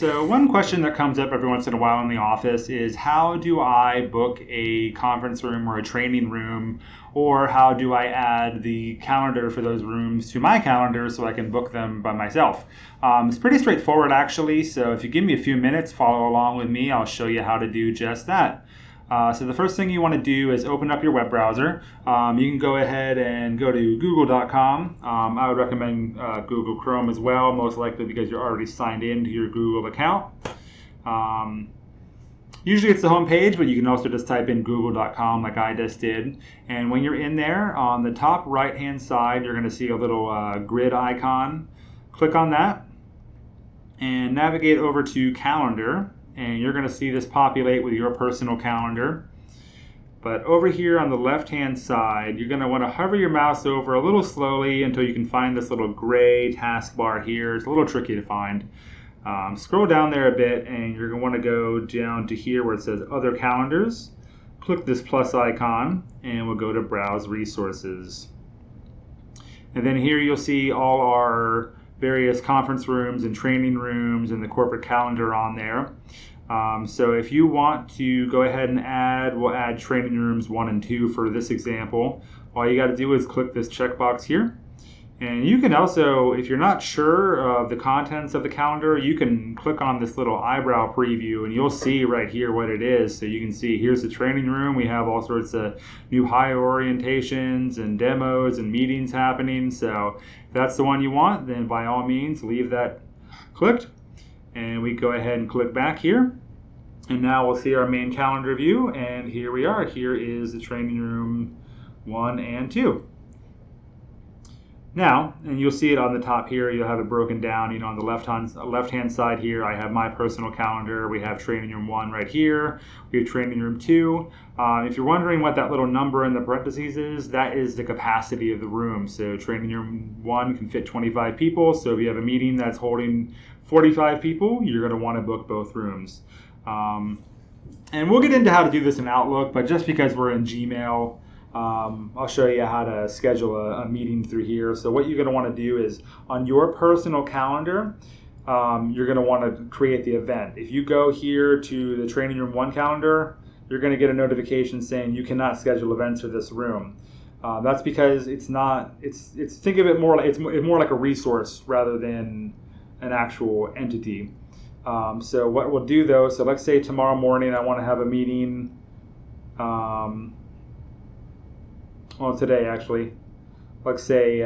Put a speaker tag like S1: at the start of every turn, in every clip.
S1: So one question that comes up every once in a while in the office is how do I book a conference room or a training room, or how do I add the calendar for those rooms to my calendar so I can book them by myself? It's pretty straightforward actually, so if you give me a few minutes, follow along with me, I'll show you how to do just that. So the first thing you want to do is open up your web browser. You can go ahead and go to google.com. I would recommend Google Chrome as well, most likely because you're already signed into your Google account. Usually it's the home page, but you can also just type in google.com like I just did. And when you're in there, on the top right hand side, you're going to see a little grid icon. Click on that and navigate over to Calendar. And you're going to see this populate with your personal calendar. But over here on the left hand side, you're going to want to hover your mouse over a little slowly until you can find this little gray taskbar here. It's a little tricky to find. Scroll down there a bit and you're going to want to go down to here where it says Other Calendars. Click this plus icon and we'll go to Browse Resources. And then here you'll see all our various conference rooms and training rooms and the corporate calendar on there. So if you want to go ahead and we'll add training rooms 1 and 2 for this example. All you got to do is click this checkbox here. And you can also, if you're not sure of the contents of the calendar, you can click on this little eyebrow preview and you'll see right here what it is. So you can see here's the training room. We have all sorts of new hire orientations and demos and meetings happening. So if that's the one you want, then by all means leave that clicked. And we go ahead and click back here. And now we'll see our main calendar view. And here we are. Here is the training room 1 and 2. Now, and you'll see it on the top here, you'll have it broken down, on the left-hand side here, I have my personal calendar. We have training room 1 right here. We have training room 2. If you're wondering what that little number in the parentheses is, that is the capacity of the room. So training room 1 can fit 25 people. So if you have a meeting that's holding 45 people, you're going to want to book both rooms. And we'll get into how to do this in Outlook, but just because we're in Gmail, I'll show you how to schedule a meeting through here. So what you're going to want to do is on your personal calendar, you're going to want to create the event. If you go here to the Training Room 1 calendar, you're going to get a notification saying you cannot schedule events for this room. That's because it's think of it more like it's more like a resource rather than an actual entity. So what we'll do though, so let's say tomorrow morning I want to have a meeting. Well, today actually, let's say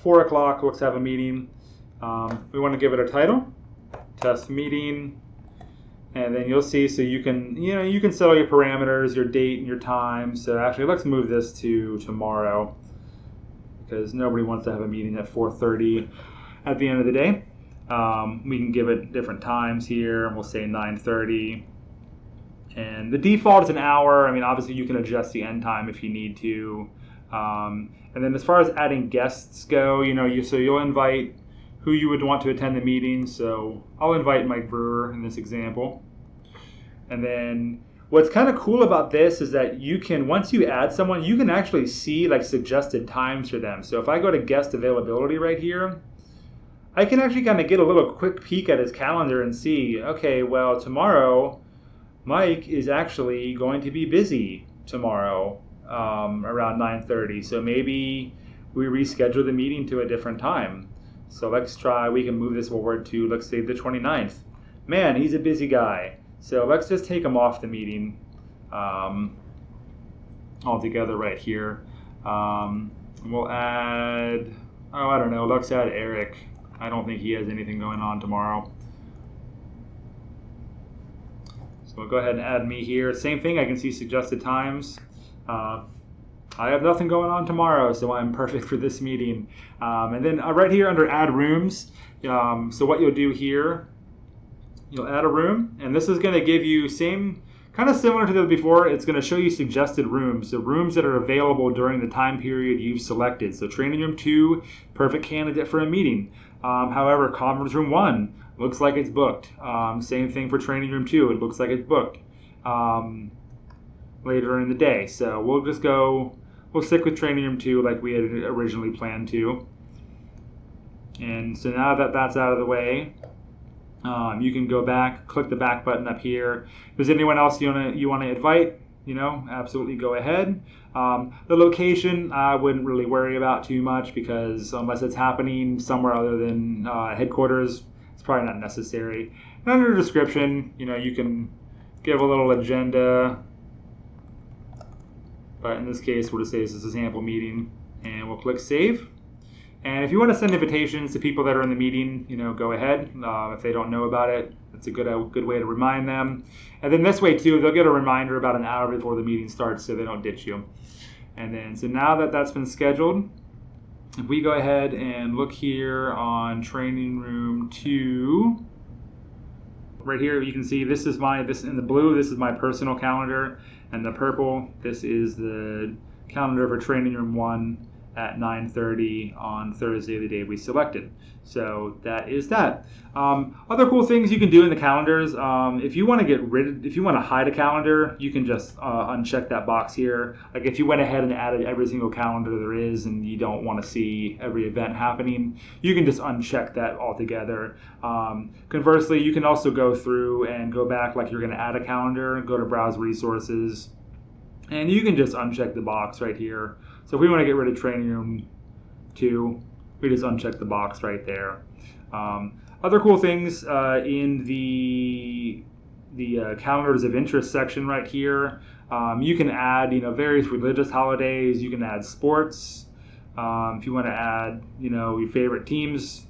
S1: 4 o'clock, let's have a meeting. We want to give it a title, test meeting, and then you'll see, so you can set all your parameters, your date and your time. So actually let's move this to tomorrow because nobody wants to have a meeting at 4:30 at the end of the day. We can give it different times here, and we'll say 9:30. And the default is an hour. I mean, obviously you can adjust the end time if you need to. And then as far as adding guests go, you'll invite who you would want to attend the meeting. So I'll invite Mike Brewer in this example. And then what's kind of cool about this is that once you add someone, you can actually see like suggested times for them. So if I go to guest availability right here, I can actually kind of get a little quick peek at his calendar and see, okay, well, tomorrow Mike is actually going to be busy tomorrow around 9:30. So maybe we reschedule the meeting to a different time. So let's try, we can move this forward to, let's say, the 29th. Man, he's a busy guy. So let's just take him off the meeting altogether right here. We'll add, I don't know, let's add Eric. I don't think he has anything going on tomorrow. So we'll go ahead and add me here. Same thing, I can see suggested times. I have nothing going on tomorrow, so I'm perfect for this meeting. And then right here under Add Rooms, so what you'll do here, you'll add a room, and this is going to give you kind of similar to the before, it's going to show you suggested rooms, so rooms that are available during the time period you've selected. So Training Room 2, perfect candidate for a meeting. However, Conference Room 1 looks like it's booked. Same thing for Training Room 2, it looks like it's booked later in the day. So we'll stick with Training Room 2 like we had originally planned to. And so now that that's out of the way, You can go back, click the back button up here. If there's anyone else you want to invite, absolutely go ahead. The location I wouldn't really worry about too much, because unless it's happening somewhere other than headquarters, it's probably not necessary. And under the description, you can give a little agenda, but in this case, we'll just say this is a sample meeting, and we'll click save. And if you want to send invitations to people that are in the meeting, go ahead. If they don't know about it, it's a good way to remind them. And then this way too, they'll get a reminder about an hour before the meeting starts, so they don't ditch you. And then, so now that that's been scheduled, if we go ahead and look here on Training Room 2, right here you can see this in the blue, this is my personal calendar, and the purple, this is the calendar for Training Room 1 at 9:30 on Thursday, the day we selected. So that is that. Other cool things you can do in the calendars. If you want to hide a calendar, you can just uncheck that box here. Like if you went ahead and added every single calendar there is, and you don't want to see every event happening, you can just uncheck that altogether. Conversely, you can also go through and go back, like you're going to add a calendar, go to Browse Resources, and you can just uncheck the box right here. So if we want to get rid of Training Room 2, we just uncheck the box right there. Other cool things in the calendars of interest section right here, you can add various religious holidays. You can add sports. If you want to add your favorite teams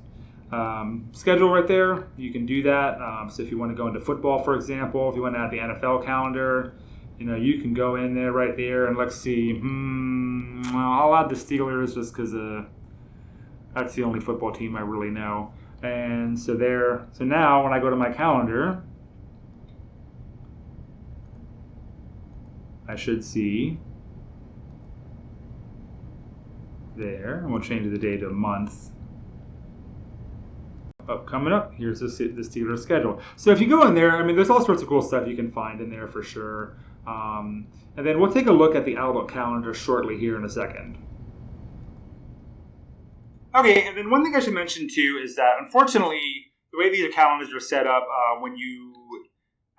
S1: schedule right there, you can do that. So if you want to go into football, for example, if you want to add the NFL calendar, you can go in there right there, and let's see. I'll add the Steelers just because that's the only football team I really know. And so there. So now when I go to my calendar, I should see there. And we'll change the day to month. Coming up, here's the Steelers schedule. So if you go in there, there's all sorts of cool stuff you can find in there for sure. And then we'll take a look at the Outlook calendar shortly here in a second. Okay, and then one thing I should mention too is that unfortunately, the way these calendars are set up, when you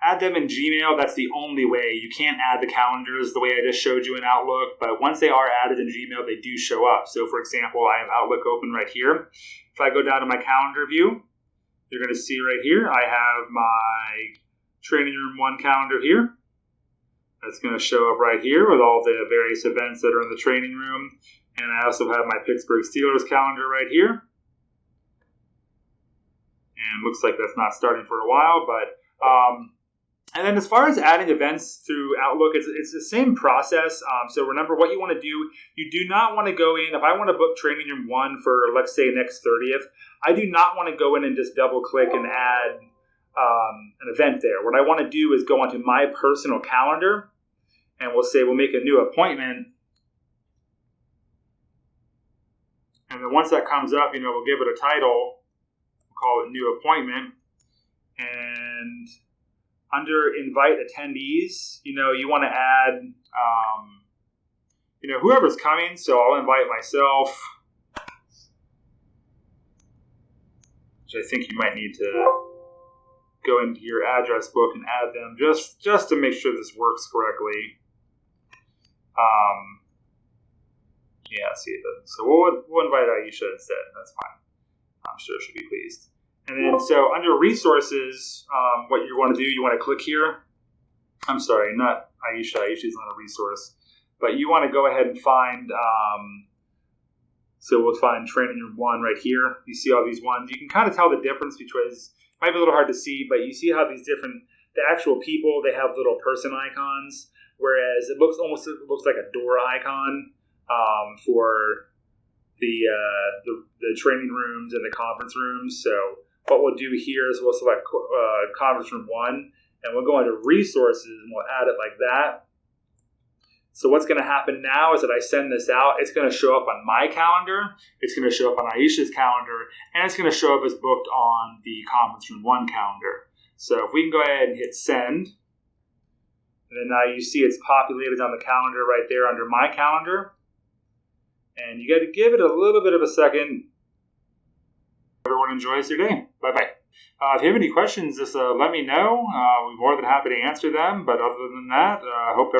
S1: add them in Gmail, that's the only way. You can't add the calendars the way I just showed you in Outlook, but once they are added in Gmail, they do show up. So for example, I have Outlook open right here. If I go down to my calendar view, you're going to see right here, I have my Training Room 1 calendar here. That's going to show up right here with all the various events that are in the training room. And I also have my Pittsburgh Steelers calendar right here. And looks like that's not starting for a while, but and then as far as adding events through Outlook, it's the same process. So remember what you want to do. You do not want to go in. If I want to book Training Room 1 for, let's say, next 30th, I do not want to go in and just double click and add an event there. What I want to do is go onto my personal calendar, and we'll make a new appointment. And then once that comes up, we'll give it a title. We'll call it New Appointment. And under Invite Attendees, you want to add, whoever's coming. So I'll invite myself, which I think you might need to go into your address book and add them just to make sure this works correctly. See, it doesn't. So we'll invite Aisha instead. That's fine. I'm sure she'll be pleased. And then, so under Resources, what you want to do, you want to click here. I'm sorry, not Aisha. Aisha's not a resource. But you want to go ahead and find, so we'll find Training Room 1 right here. You see all these ones. You can kind of tell the difference because it might be a little hard to see, but you see how the actual people, they have little person icons, whereas it looks like a door icon for the training rooms and the conference rooms. So what we'll do here is we'll select Conference Room 1, and we'll go into Resources, and we'll add it like that. So what's going to happen now is that I send this out. It's going to show up on my calendar. It's going to show up on Aisha's calendar, and it's going to show up as booked on the Conference Room 1 calendar. So if we can go ahead and hit Send, and then now you see it's populated on the calendar right there under my calendar. And you got to give it a little bit of a second. Everyone enjoys your day. Bye-bye. If you have any questions, just let me know. We're more than happy to answer them. But other than that, I hope